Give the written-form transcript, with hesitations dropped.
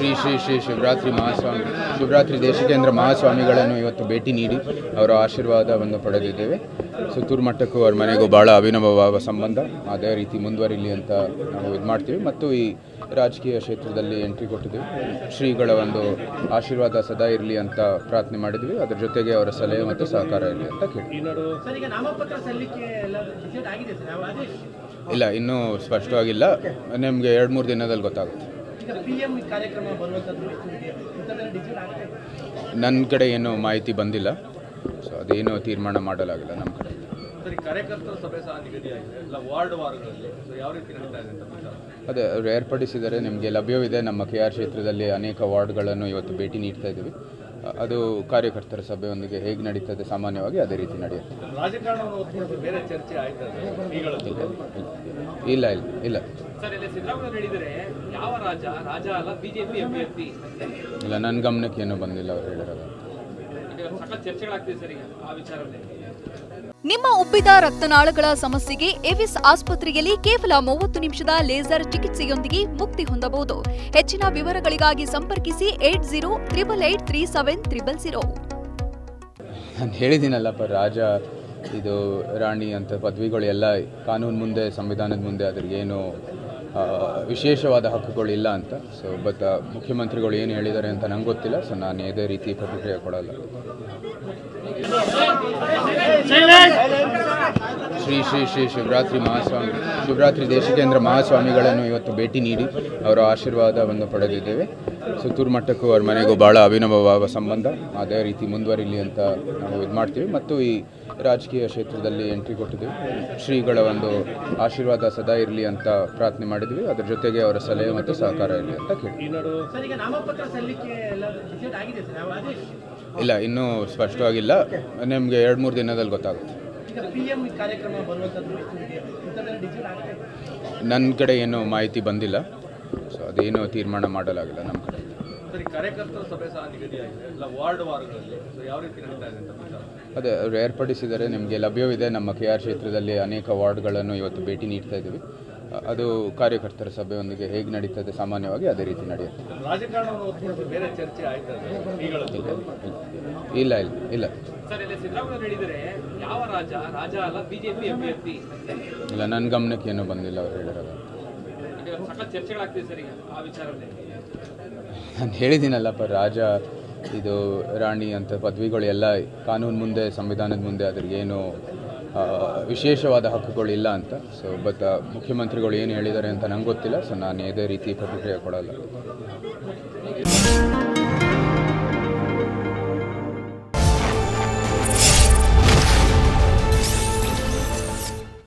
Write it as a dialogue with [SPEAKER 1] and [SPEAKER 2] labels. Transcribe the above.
[SPEAKER 1] ಶ್ರೀ ಶ್ರೀ ಶ್ರೀ ಶಿವರಾತ್ರಿ ದೇಶಿಕೇಂದ್ರ ಮಹಾಸ್ವಾಮಿಗಳನ್ನು ಇವತ್ತು ಭೇಟಿ ನೀಡಿ ಅವರ ಆಶೀರ್ವಾದವನ್ನು ಪಡೆದಿದ್ದೇವೆ. ಸುತ್ತೂರು ಮಟ್ಟಕ್ಕೂ ಅವ್ರ ಮನೆಗೂ ಭಾಳ ಅವಿನಾಭಾವ ಸಂಬಂಧ, ಅದೇ ರೀತಿ ಮುಂದುವರಿಲಿ ಅಂತ ನಾವು ಇದು ಮಾಡ್ತೀವಿ. ಮತ್ತು ಈ ರಾಜಕೀಯ ಕ್ಷೇತ್ರದಲ್ಲಿ ಎಂಟ್ರಿ ಕೊಟ್ಟಿದ್ದೀವಿ. ಶ್ರೀಗಳ ಒಂದು ಆಶೀರ್ವಾದ ಸದಾ ಇರಲಿ ಅಂತ ಪ್ರಾರ್ಥನೆ ಮಾಡಿದ್ವಿ. ಅದರ ಜೊತೆಗೆ ಅವರ ಸಲಹೆ ಮತ್ತು ಸಹಕಾರ ಇರಲಿ ಅಂತ ಕೇಳಿ. ಇಲ್ಲ, ಇನ್ನೂ ಸ್ಪಷ್ಟವಾಗಿಲ್ಲ. ನಿಮಗೆ 2-3 ದಿನದಲ್ಲಿ ಗೊತ್ತಾಗುತ್ತೆ. ನನ್ನ ಕಡೆ ಏನೂ ಮಾಹಿತಿ ಬಂದಿಲ್ಲ, ಸೊ ಅದೇನೂ ತೀರ್ಮಾನ ಮಾಡಲಾಗಿಲ್ಲ ನಮ್ಮ ಕಡೆ. ಅದೇ ಅವರು ಏರ್ಪಡಿಸಿದರೆ ನಿಮಗೆ ಲಭ್ಯವಿದೆ. ನಮ್ಮ KR ಕ್ಷೇತ್ರದಲ್ಲಿ ಅನೇಕ ವಾರ್ಡ್ಗಳನ್ನು ಇವತ್ತು ಭೇಟಿ ನೀಡ್ತಾ ಇದ್ದೀವಿ. ಅದು ಕಾರ್ಯಕರ್ತರ ಸಭೆಯೊಂದಿಗೆ ಹೇಗೆ ನಡೀತದೆ ಸಾಮಾನ್ಯವಾಗಿ ಅದೇ ರೀತಿ ನಡೆಯುತ್ತೆ. ಇಲ್ಲ ಇಲ್ಲ ಇಲ್ಲ ಇಲ್ಲ, ನನ್ನ ಗಮನಕ್ಕೆ ಏನೂ ಬಂದಿಲ್ಲ ಅವ್ರು ಹೇಳಿರೋದು.
[SPEAKER 2] ನಿಮ್ಮ ಉಬ್ಬಿದ ರಕ್ತನಾಳಗಳ ಸಮಸ್ಯೆಗೆ ಎವಿಸ್ ಆಸ್ಪತ್ರೆಯಲ್ಲಿ ಕೇವಲ 30 ನಿಮಿಷದ ಲೇಸರ್ ಚಿಕಿತ್ಸೆಯೊಂದಿಗೆ ಮುಕ್ತಿ ಹೊಂದಬಹುದು. ಹೆಚ್ಚಿನ ವಿವರಗಳಿಗಾಗಿ ಸಂಪರ್ಕಿಸಿ 8088837300.
[SPEAKER 1] ನಾನು ಹೇಳಿದ್ದೀನಲ್ಲಪ್ಪ, ರಾಜ ಇದು ರಾಣಿ ಅಂತ ಪದವಿಗಳು ಎಲ್ಲ ಕಾನೂನು ಮುಂದೆ, ಸಂವಿಧಾನದ ಮುಂದೆ ಅದ್ರಿಗೇನು ವಿಶೇಷವಾದ ಹಕ್ಕುಗಳಿಲ್ಲ ಅಂತ. ಸೊ ಬಟ್ ಮುಖ್ಯಮಂತ್ರಿಗಳು ಏನು ಹೇಳಿದ್ದಾರೆ ಅಂತ ನಂಗೆ ಗೊತ್ತಿಲ್ಲ. ಸೊ ನಾನು ಯಾವುದೇ ರೀತಿ ಪ್ರತಿಕ್ರಿಯೆ ಕೊಡಲ್ಲ. ಶ್ರೀ ಶ್ರೀ ಶ್ರೀ ಶಿವರಾತ್ರಿ ದೇಶಿಕೇಂದ್ರ ಮಹಾಸ್ವಾಮಿಗಳನ್ನು ಇವತ್ತು ಭೇಟಿ ನೀಡಿ ಅವರ ಆಶೀರ್ವಾದವನ್ನು ಪಡೆದಿದ್ದೇವೆ. ಸುತ್ತೂರು ಮಟ್ಟಕ್ಕೂ ಅವ್ರ ಮನೆಗೂ ಭಾಳ ಅವಿನಾಭಾವ ಸಂಬಂಧ, ಅದೇ ರೀತಿ ಮುಂದುವರಿಲಿ ಅಂತ ನಾವು ಇದು ಮಾಡ್ತೀವಿ. ಮತ್ತು ಈ ರಾಜಕೀಯ ಕ್ಷೇತ್ರದಲ್ಲಿ ಎಂಟ್ರಿ ಕೊಟ್ಟಿದ್ದೀವಿ. ಶ್ರೀಗಳ ಒಂದು ಆಶೀರ್ವಾದ ಸದಾ ಇರಲಿ ಅಂತ ಪ್ರಾರ್ಥನೆ ಮಾಡಿದ್ವಿ. ಅದರ ಜೊತೆಗೆ ಅವರ ಸಲಹೆ ಮತ್ತು ಸಹಕಾರ ಇರಲಿ ಅಂತ ಕೇಳಿ. ಇಲ್ಲ, ಇನ್ನೂ ಸ್ಪಷ್ಟವಾಗಿಲ್ಲ. ನಿಮಗೆ 2-3 ದಿನದಲ್ಲಿ ಗೊತ್ತಾಗುತ್ತೆ. ನನ್ನ ಕಡೆ ಏನೂ ಮಾಹಿತಿ ಬಂದಿಲ್ಲ, ಸೊ ಅದೇನೂ ತೀರ್ಮಾನ ಮಾಡಲಾಗಿಲ್ಲ ನಮ್ಮ ಕಡೆ. ಅದೇ ಅವರು ಏರ್ಪಡಿಸಿದರೆ ನಿಮಗೆ ಲಭ್ಯವಿದೆ. ನಮ್ಮ KR ಕ್ಷೇತ್ರದಲ್ಲಿ ಅನೇಕ ವಾರ್ಡ್ಗಳನ್ನು ಇವತ್ತು ಭೇಟಿ ನೀಡ್ತಾ ಇದ್ದೀವಿ. ಅದು ಕಾರ್ಯಕರ್ತರ ಸಭೆಯೊಂದಿಗೆ ಹೇಗೆ ನಡೀತದೆ ಸಾಮಾನ್ಯವಾಗಿ ಅದೇ ರೀತಿ ನಡೆಯುತ್ತೆ. ಇಲ್ಲ ಇಲ್ಲ ಇಲ್ಲ ಇಲ್ಲ, ನನ್ನ ಗಮನಕ್ಕೆ ಏನೂ ಬಂದಿಲ್ಲ ಅವ್ರು ಹೇಳಿರೋದು. ನಾನು ಹೇಳಿದ್ದೀನಲ್ಲಪ್ಪ, ರಾಜ ಇದು ರಾಣಿ ಅಂತ ಪದವಿಗಳು ಎಲ್ಲ ಕಾನೂನು ಮುಂದೆ, ಸಂವಿಧಾನದ ಮುಂದೆ ಅದ್ರಿಗೇನು ವಿಶೇಷವಾದ ಹಕ್ಕುಗಳಿಲ್ಲ ಅಂತ. ಸೊ ಬಟ್ ಮುಖ್ಯಮಂತ್ರಿಗಳು ಏನು ಹೇಳಿದ್ದಾರೆ ಅಂತ ನಂಗೆ ಗೊತ್ತಿಲ್ಲ. ಸೊ ನಾನು ಯಾವುದೇ ರೀತಿ ಪ್ರತಿಕ್ರಿಯೆ ಕೊಡಲ್ಲ.